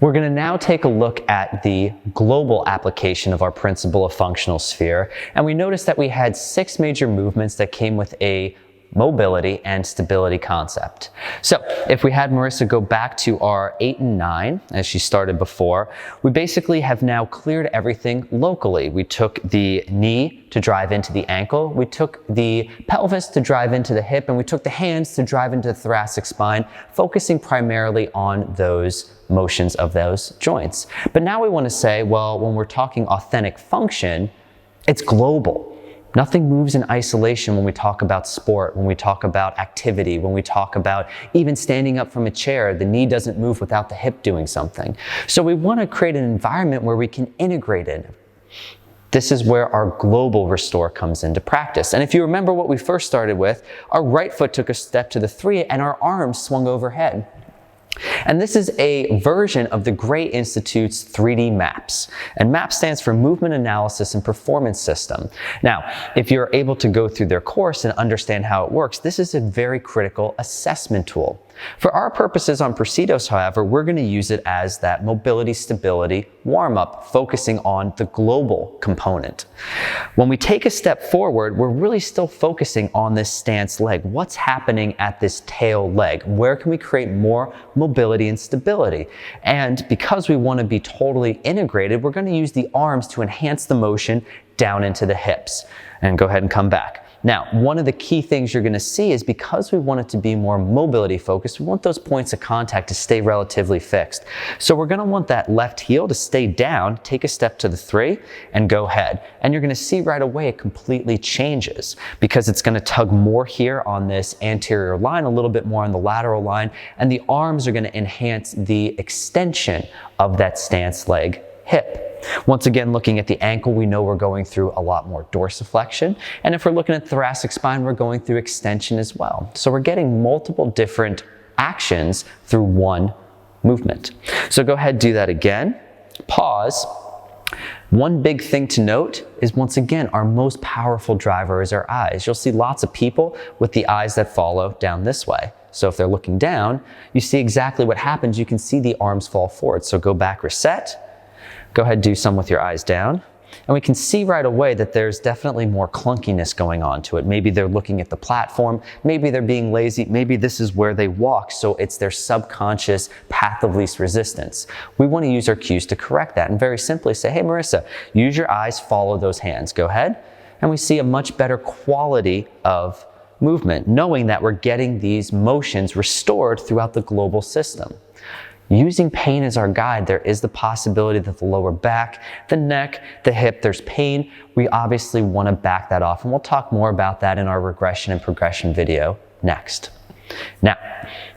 We're going to now take a look at the global application of our principle of functional sphere, and we noticed that we had 6 major movements that came with a mobility and stability concept. So if we had Marissa go back to our 8 and 9, as she started before, we basically have now cleared everything locally. We took the knee to drive into the ankle, we took the pelvis to drive into the hip, and we took the hands to drive into the thoracic spine, focusing primarily on those motions of those joints. But now we want to say, well, when we're talking authentic function, it's global. Nothing moves in isolation when we talk about sport, when we talk about activity, when we talk about even standing up from a chair. The knee doesn't move without the hip doing something. So we want to create an environment where we can integrate it. This is where our global restore comes into practice. And if you remember what we first started with, our right foot took a step to the 3 and our arms swung overhead. And this is a version of the Gray Institute's 3D MAPS. And MAPS stands for Movement Analysis and Performance System. Now, if you're able to go through their course and understand how it works, this is a very critical assessment tool. For our purposes on Procedos, however, we're going to use it as that mobility stability warm-up, focusing on the global component. When we take a step forward, we're really still focusing on this stance leg. What's happening at this tail leg? Where can we create more mobility and stability? And because we want to be totally integrated, we're going to use the arms to enhance the motion down into the hips. And go ahead and come back. Now, one of the key things you're going to see is because we want it to be more mobility focused, we want those points of contact to stay relatively fixed. So we're going to want that left heel to stay down, take a step to the 3, and go ahead. And you're going to see right away it completely changes because it's going to tug more here on this anterior line, a little bit more on the lateral line, and the arms are going to enhance the extension of that stance leg hip. Once again, looking at the ankle, we know we're going through a lot more dorsiflexion. And if we're looking at thoracic spine, we're going through extension as well. So we're getting multiple different actions through one movement. So go ahead, do that again. Pause. One big thing to note is, once again, our most powerful driver is our eyes. You'll see lots of people with the eyes that follow down this way. So if they're looking down, you see exactly what happens. You can see the arms fall forward. So go back, reset. Go ahead, do some with your eyes down. And we can see right away that there's definitely more clunkiness going on to it. Maybe they're looking at the platform, maybe they're being lazy, maybe this is where they walk, so it's their subconscious path of least resistance. We want to use our cues to correct that and very simply say, hey Marissa, use your eyes, follow those hands. Go ahead. And we see a much better quality of movement, knowing that we're getting these motions restored throughout the global system. Using pain as our guide, there is the possibility that the lower back, the neck, the hip, there's pain. We obviously want to back that off, and we'll talk more about that in our regression and progression video next. Now,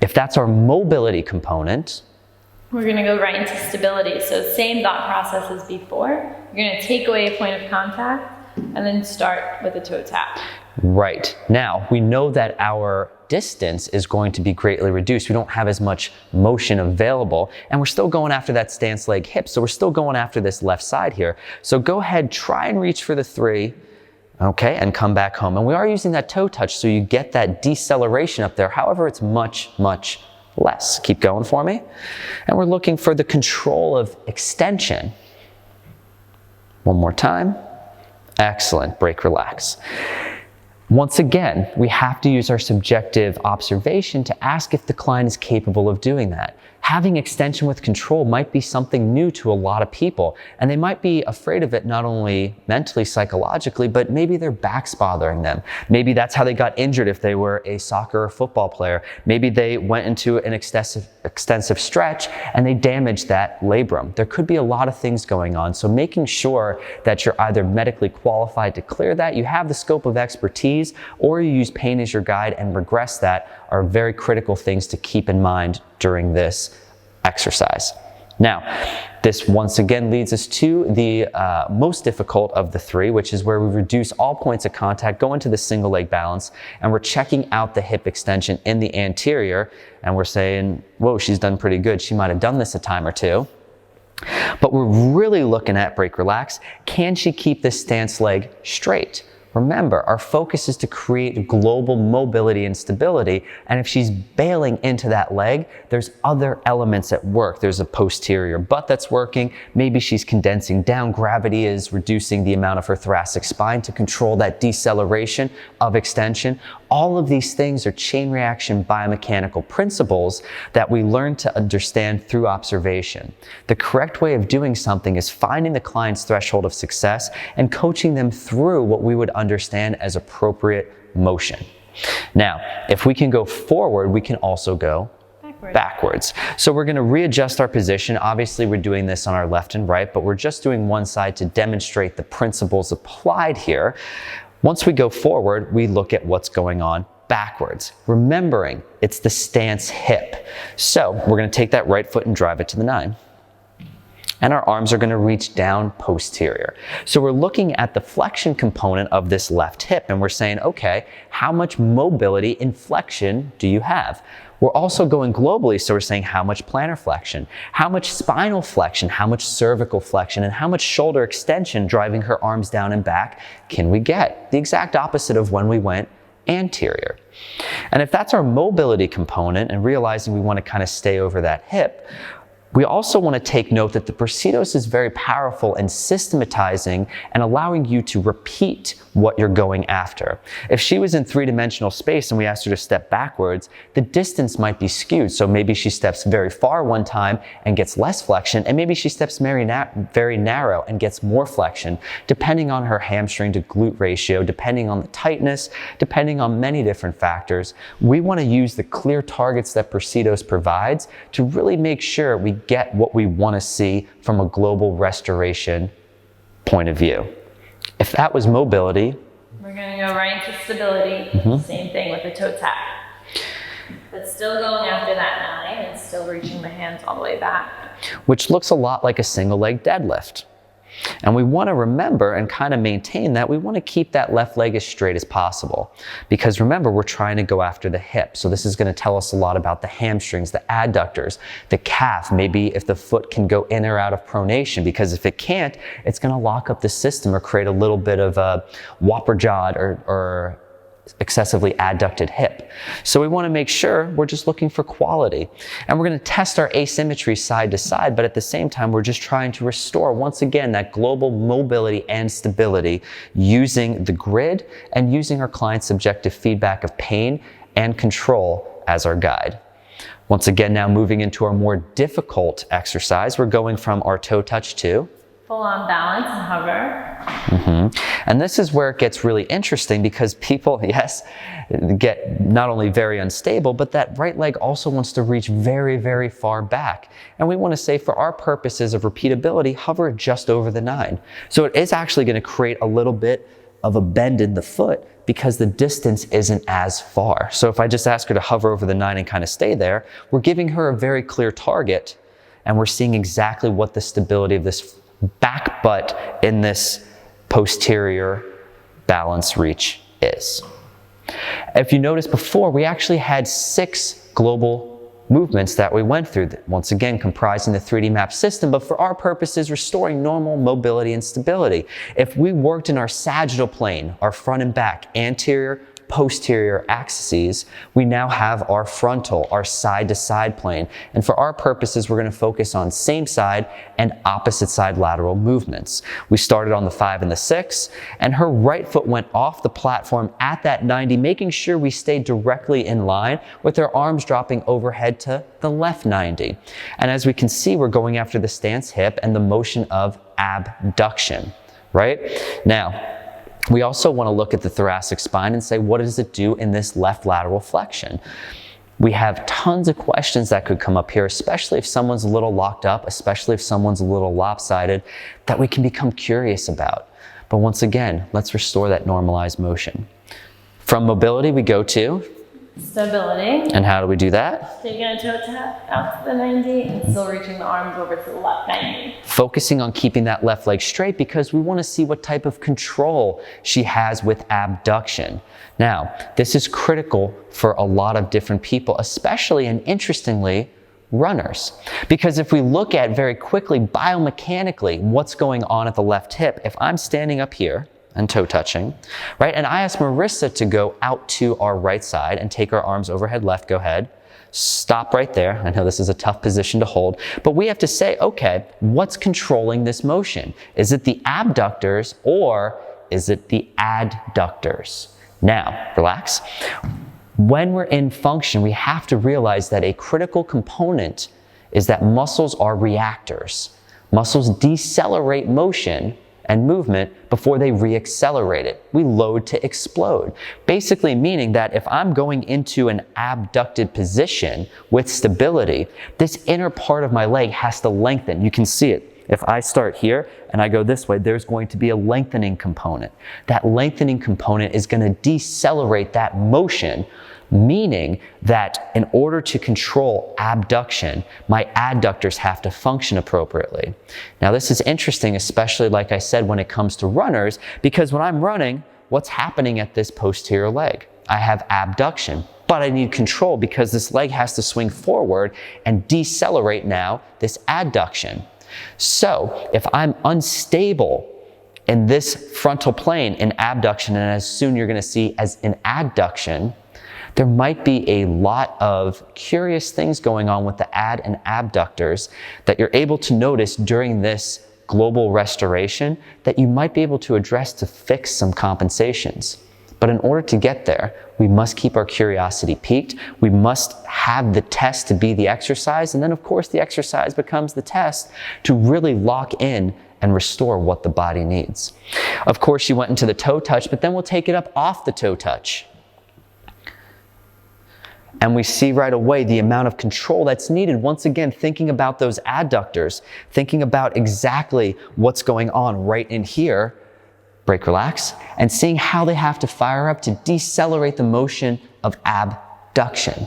if that's our mobility component, we're going to go right into stability. So same thought process as before. You're going to take away a point of contact and then start with a toe tap. Right. Now, we know that our distance is going to be greatly reduced. We don't have as much motion available, and we're still going after that stance leg hip. So we're still going after this left side here. So go ahead, try and reach for the 3, okay, and come back home. And we are using that toe touch, so you get that deceleration up there. However, it's much, much less. Keep going for me. And we're looking for the control of extension. One more time. Excellent. Break, relax. Once again, we have to use our subjective observation to ask if the client is capable of doing that. Having extension with control might be something new to a lot of people, and they might be afraid of it not only mentally, psychologically, but maybe their back's bothering them. Maybe that's how they got injured if they were a soccer or football player. Maybe they went into an extensive stretch and they damaged that labrum. There could be a lot of things going on, so making sure that you're either medically qualified to clear that, you have the scope of expertise, or you use pain as your guide and regress that are very critical things to keep in mind during this exercise. Now, this once again leads us to the most difficult of the 3, which is where we reduce all points of contact, go into the single leg balance, and we're checking out the hip extension in the anterior, and we're saying, whoa, she's done pretty good. She might have done this a time or two. But we're really looking at, break, relax, can she keep this stance leg straight? Remember, our focus is to create global mobility and stability, and if she's bailing into that leg, there's other elements at work. There's a posterior butt that's working, maybe she's condensing down, gravity is reducing the amount of her thoracic spine to control that deceleration of extension. All of these things are chain reaction biomechanical principles that we learn to understand through observation. The correct way of doing something is finding the client's threshold of success and coaching them through what we would understand as appropriate motion. Now, if we can go forward, we can also go backwards. So we're going to readjust our position. Obviously, we're doing this on our left and right, but we're just doing one side to demonstrate the principles applied here. Once we go forward, we look at what's going on backwards, remembering it's the stance hip. So we're going to take that right foot and drive it to the 9. And our arms are going to reach down posterior. So we're looking at the flexion component of this left hip and we're saying, okay, how much mobility in flexion do you have? We're also going globally, so we're saying how much plantar flexion, how much spinal flexion, how much cervical flexion, and how much shoulder extension driving her arms down and back can we get? The exact opposite of when we went anterior. And if that's our mobility component and realizing we want to kind of stay over that hip, we also want to take note that the Procedos is very powerful in systematizing and allowing you to repeat what you're going after. If she was in three-dimensional space and we asked her to step backwards, the distance might be skewed. So maybe she steps very far one time and gets less flexion, and maybe she steps very narrow and gets more flexion, depending on her hamstring to glute ratio, depending on the tightness, depending on many different factors. We want to use the clear targets that Procedos provides to really make sure we get what we want to see from a global restoration point of view. If that was mobility, we're going to go right into stability. Same thing with the toe tap. But still going after that 9 and still reaching the hands all the way back. which looks a lot like a single leg deadlift. And we want to remember and kind of maintain that we want to keep that left leg as straight as possible. Because remember, we're trying to go after the hip. So this is going to tell us a lot about the hamstrings, the adductors, the calf, maybe if the foot can go in or out of pronation. Because if it can't, it's going to lock up the system or create a little bit of a whopper jawed or excessively adducted hip. So we want to make sure we're just looking for quality. And we're going to test our asymmetry side to side, but at the same time, we're just trying to restore, once again, that global mobility and stability using the grid and using our client's subjective feedback of pain and control as our guide. Once again, now moving into our more difficult exercise, we're going from our toe touch to full on balance and hover. And this is where it gets really interesting because people, yes, get not only very unstable, but that right leg also wants to reach very, very far back. And we want to say for our purposes of repeatability, hover just over the 9. So it is actually going to create a little bit of a bend in the foot because the distance isn't as far. So if I just ask her to hover over the 9 and kind of stay there, we're giving her a very clear target and we're seeing exactly what the stability of this back butt in this posterior balance reach is. If you noticed before, we actually had 6 global movements that we went through, once again comprising the 3D map system, but for our purposes, restoring normal mobility and stability. If we worked in our sagittal plane, our front and back, anterior, posterior axes, we now have our frontal, our side-to-side plane. And for our purposes, we're going to focus on same side and opposite side lateral movements. We started on the 5 and the 6, and her right foot went off the platform at that 90, making sure we stayed directly in line with her arms dropping overhead to the left 90. And as we can see, we're going after the stance hip and the motion of abduction, right? Now, we also want to look at the thoracic spine and say, what does it do in this left lateral flexion? We have tons of questions that could come up here, especially if someone's a little locked up, especially if someone's a little lopsided, that we can become curious about. But once again, let's restore that normalized motion. From mobility, we go to stability. And how do we do that? Taking a toe tap out to the 90 and still reaching the arms over to the left 90. Focusing on keeping that left leg straight because we want to see what type of control she has with abduction. Now, this is critical for a lot of different people, especially and interestingly, runners. Because if we look at very quickly biomechanically what's going on at the left hip, if I'm standing up here, and toe touching, right? And I asked Marissa to go out to our right side and take our arms overhead left. Go ahead. Stop right there. I know this is a tough position to hold, but we have to say, okay, what's controlling this motion? Is it the abductors or is it the adductors? Now, relax. When we're in function, we have to realize that a critical component is that muscles are reactors. Muscles decelerate motion and movement before they reaccelerate it. We load to explode. Basically meaning that if I'm going into an abducted position with stability, this inner part of my leg has to lengthen. You can see it. If I start here and I go this way, there's going to be a lengthening component. That lengthening component is going to decelerate that motion, meaning that in order to control abduction, my adductors have to function appropriately. Now, this is interesting, especially like I said, when it comes to runners, because when I'm running, what's happening at this posterior leg? I have abduction, but I need control because this leg has to swing forward and decelerate now this adduction. So if I'm unstable in this frontal plane in abduction, and as soon you're going to see as in adduction, there might be a lot of curious things going on with the ad and abductors that you're able to notice during this global restoration that you might be able to address to fix some compensations. But in order to get there, we must keep our curiosity piqued. We must have the test to be the exercise. And then, of course, the exercise becomes the test to really lock in and restore what the body needs. Of course, she went into the toe touch, but then we'll take it up off the toe touch. And we see right away the amount of control that's needed. Once again, thinking about those adductors, thinking about exactly what's going on right in here, break, relax, and seeing how they have to fire up to decelerate the motion of abduction.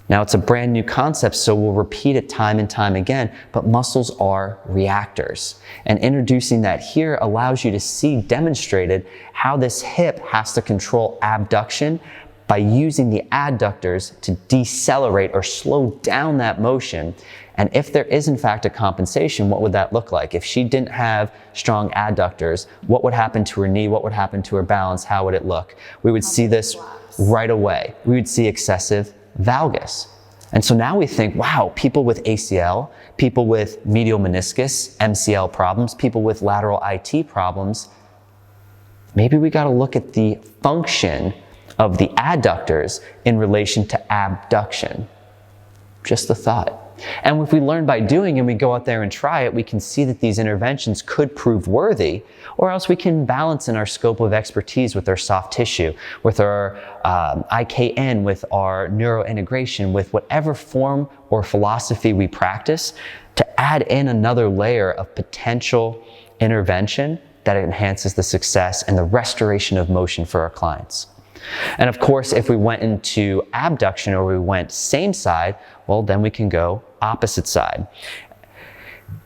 Now, it's a brand new concept, so we'll repeat it time and time again, but muscles are reactors. And introducing that here allows you to see demonstrated how this hip has to control abduction by using the adductors to decelerate or slow down that motion. And if there is in fact a compensation, what would that look like? If she didn't have strong adductors, what would happen to her knee? What would happen to her balance? How would it look? We would see this right away. We would see excessive valgus. And so now we think, wow, people with ACL, people with medial meniscus, MCL problems, people with lateral IT problems, maybe we got to look at the function of the adductors in relation to abduction. Just a thought. And if we learn by doing and we go out there and try it, we can see that these interventions could prove worthy, or else we can balance in our scope of expertise with our soft tissue, with our IKN, with our neurointegration, with whatever form or philosophy we practice to add in another layer of potential intervention that enhances the success and the restoration of motion for our clients. And of course, if we went into abduction or we went same side, well, then we can go opposite side.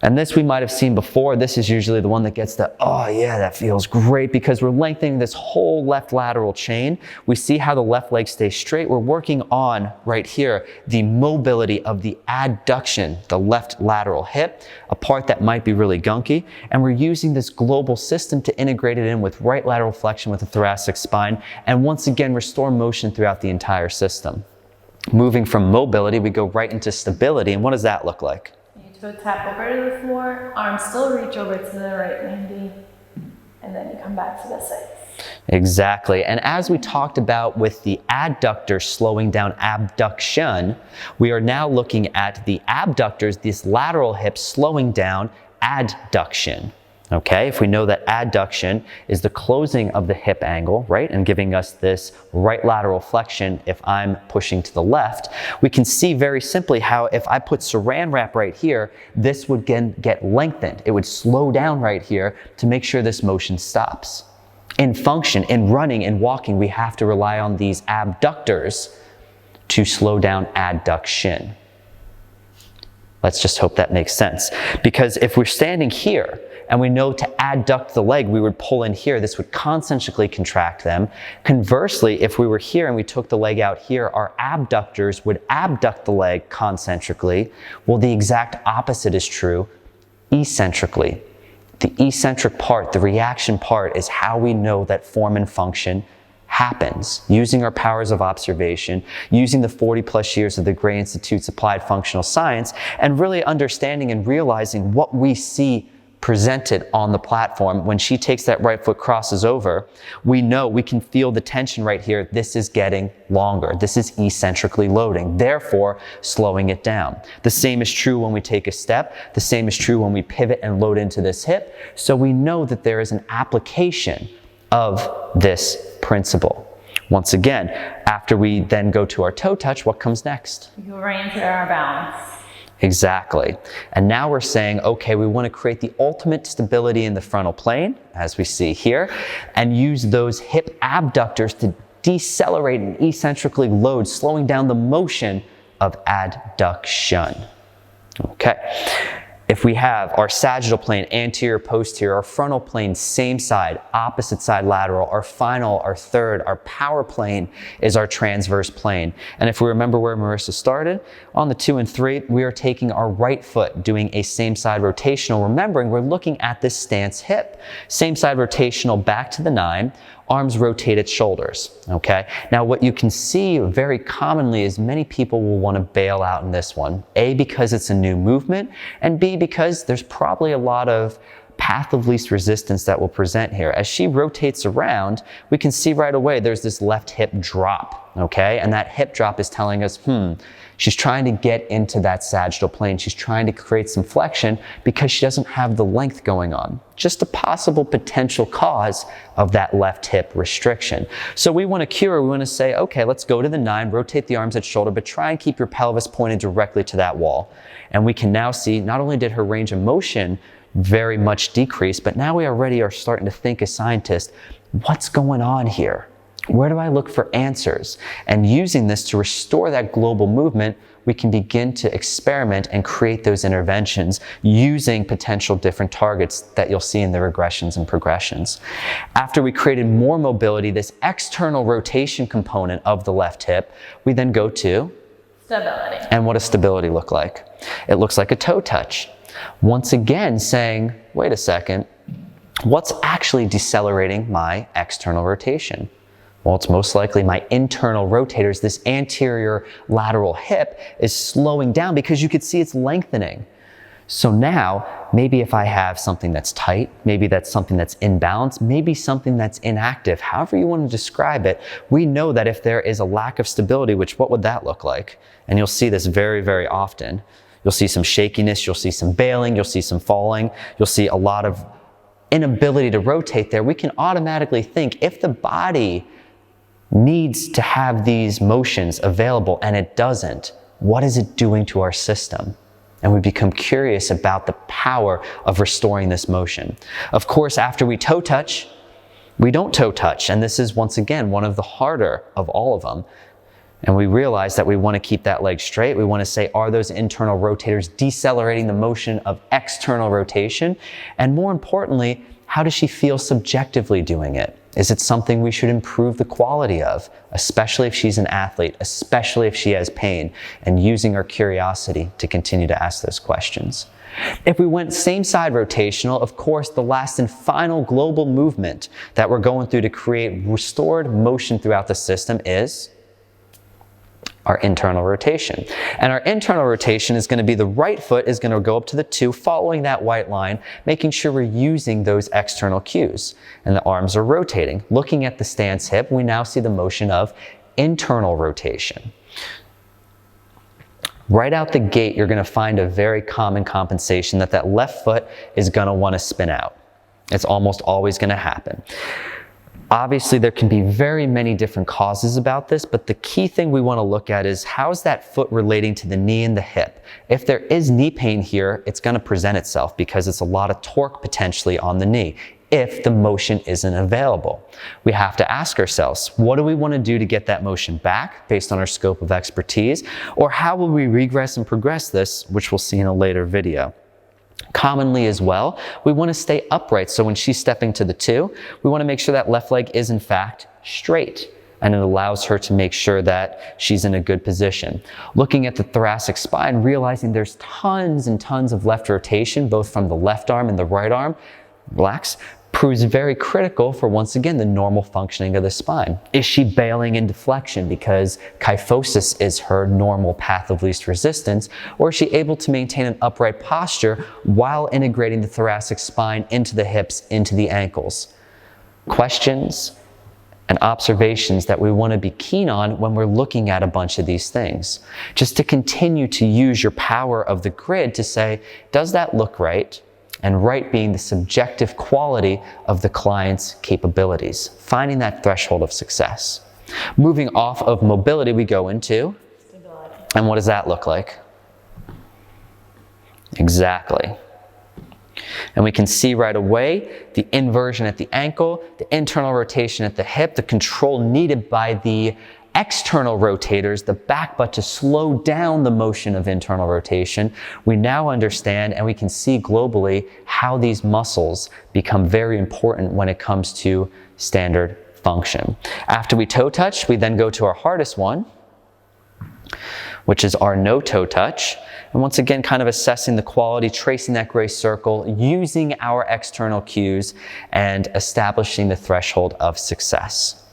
And this we might have seen before. This is usually the one that gets the, oh yeah, that feels great, because we're lengthening this whole left lateral chain. We see how the left leg stays straight. We're working on right here the mobility of the adduction, the left lateral hip, a part that might be really gunky. And we're using this global system to integrate it in with right lateral flexion with the thoracic spine, and once again restore motion throughout the entire system. Moving from mobility, we go right into stability. And what does that look like? Toe tap over to the floor, arms still reach over to the right, Mandy, and then you come back to this side. Exactly. And as we talked about with the adductor slowing down abduction, we are now looking at the abductors, this lateral hip slowing down adduction. Okay, if we know that adduction is the closing of the hip angle, right, and giving us this right lateral flexion if I'm pushing to the left, we can see very simply how if I put saran wrap right here, this would get lengthened. It would slow down right here to make sure this motion stops. In function, in running and walking, we have to rely on these abductors to slow down adduction. Let's just hope that makes sense. Because if we're standing here, and we know to adduct the leg, we would pull in here. This would concentrically contract them. Conversely, if we were here and we took the leg out here, our abductors would abduct the leg concentrically. Well, the exact opposite is true eccentrically. The eccentric part, the reaction part, is how we know that form and function happens, using our powers of observation, using the 40 plus years of the Gray Institute's applied functional science, and really understanding and realizing what we see presented on the platform. When she takes that right foot, crosses over, we know, we can feel the tension right here. This is getting longer. This is eccentrically loading, therefore slowing it down. The same is true when we take a step. The same is true when we pivot and load into this hip. So we know that there is an application of this principle. Once again, after we then go to our toe touch, what comes next? We go right into our balance. Exactly. And now we're saying, okay, we want to create the ultimate stability in the frontal plane, as we see here, and use those hip abductors to decelerate and eccentrically load, slowing down the motion of adduction. Okay. If we have our sagittal plane, anterior, posterior, our frontal plane, same side, opposite side lateral, our final, our third, our power plane is our transverse plane. And if we remember where Marissa started, on the 2 and 3, we are taking our right foot, doing a same side rotational, remembering we're looking at this stance hip. Same side rotational back to the 9, arms rotate at shoulders, okay? Now what you can see very commonly is many people will want to bail out in this one. A, because it's a new movement, and B, because there's probably a lot of path of least resistance that will present here. As she rotates around, we can see right away there's this left hip drop, okay? And that hip drop is telling us, she's trying to get into that sagittal plane. She's trying to create some flexion because she doesn't have the length going on. Just a possible potential cause of that left hip restriction. So we want to cure, we want to say, okay, let's go to the 9, rotate the arms at shoulder, but try and keep your pelvis pointed directly to that wall. And we can now see not only did her range of motion very much decrease, but now we already are starting to think as scientists, what's going on here? Where do I look for answers? And using this to restore that global movement, we can begin to experiment and create those interventions using potential different targets that you'll see in the regressions and progressions. After we created more mobility, this external rotation component of the left hip, we then go to stability. And what does stability look like? It looks like a toe touch. Once again saying, wait a second, what's actually decelerating my external rotation? Well, it's most likely my internal rotators. This anterior lateral hip is slowing down because you could see it's lengthening. So now, maybe if I have something that's tight, maybe that's something that's imbalanced, maybe something that's inactive, however you want to describe it, we know that if there is a lack of stability, which what would that look like? And you'll see this very, very often. You'll see some shakiness, you'll see some bailing, you'll see some falling, you'll see a lot of inability to rotate there. We can automatically think if the body needs to have these motions available and it doesn't, what is it doing to our system? And we become curious about the power of restoring this motion. Of course, after we toe touch, we don't toe touch. And this is once again, one of the harder of all of them. And we realize that we want to keep that leg straight. We want to say, are those internal rotators decelerating the motion of external rotation? And more importantly, how does she feel subjectively doing it? Is it something we should improve the quality of, especially if she's an athlete, especially if she has pain, and using our curiosity to continue to ask those questions. If we went same side rotational, of course, the last and final global movement that we're going through to create restored motion throughout the system is our internal rotation. And our internal rotation is going to be the right foot is going to go up to the 2, following that white line, making sure we're using those external cues. And the arms are rotating. Looking at the stance hip, we now see the motion of internal rotation. Right out the gate, you're going to find a very common compensation that left foot is going to want to spin out. It's almost always going to happen. Obviously, there can be very many different causes about this, but the key thing we want to look at is how's that foot relating to the knee and the hip? If there is knee pain here, it's going to present itself because it's a lot of torque potentially on the knee if the motion isn't available. We have to ask ourselves, what do we want to do to get that motion back based on our scope of expertise? Or how will we regress and progress this, which we'll see in a later video? Commonly as well, we want to stay upright. So when she's stepping to the 2, we want to make sure that left leg is in fact straight. And it allows her to make sure that she's in a good position. Looking at the thoracic spine, realizing there's tons and tons of left rotation, both from the left arm and the right arm. relax, proves very critical for, once again, the normal functioning of the spine. Is she bailing in deflection because kyphosis is her normal path of least resistance, or is she able to maintain an upright posture while integrating the thoracic spine into the hips, into the ankles? Questions and observations that we want to be keen on when we're looking at a bunch of these things. Just to continue to use your power of the grid to say, does that look right? And right being the subjective quality of the client's capabilities, finding that threshold of success. Moving off of mobility, we go into Stability. And what does that look like? Exactly. And we can see right away the inversion at the ankle, the internal rotation at the hip, the control needed by the external rotators, the back butt, to slow down the motion of internal rotation. We now understand and we can see globally how these muscles become very important when it comes to standard function. After we toe touch, we then go to our hardest one, which is our no toe touch. And once again, kind of assessing the quality, tracing that gray circle, using our external cues, and establishing the threshold of success.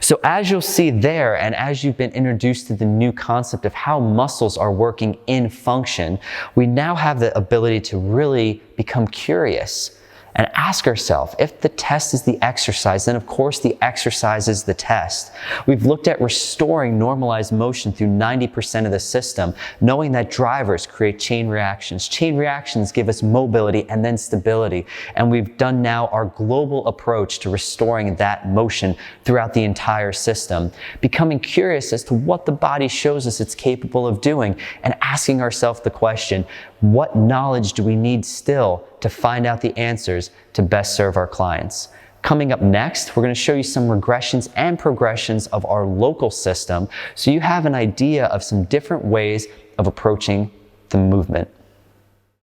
So as you'll see there, and as you've been introduced to the new concept of how muscles are working in function, we now have the ability to really become curious and ask ourselves, if the test is the exercise, then of course the exercise is the test. We've looked at restoring normalized motion through 90% of the system, knowing that drivers create chain reactions. Chain reactions give us mobility and then stability. And we've done now our global approach to restoring that motion throughout the entire system, becoming curious as to what the body shows us it's capable of doing, and asking ourselves the question, what knowledge do we need still to find out the answers to best serve our clients? Coming up next, we're going to show you some regressions and progressions of our local system so you have an idea of some different ways of approaching the movement.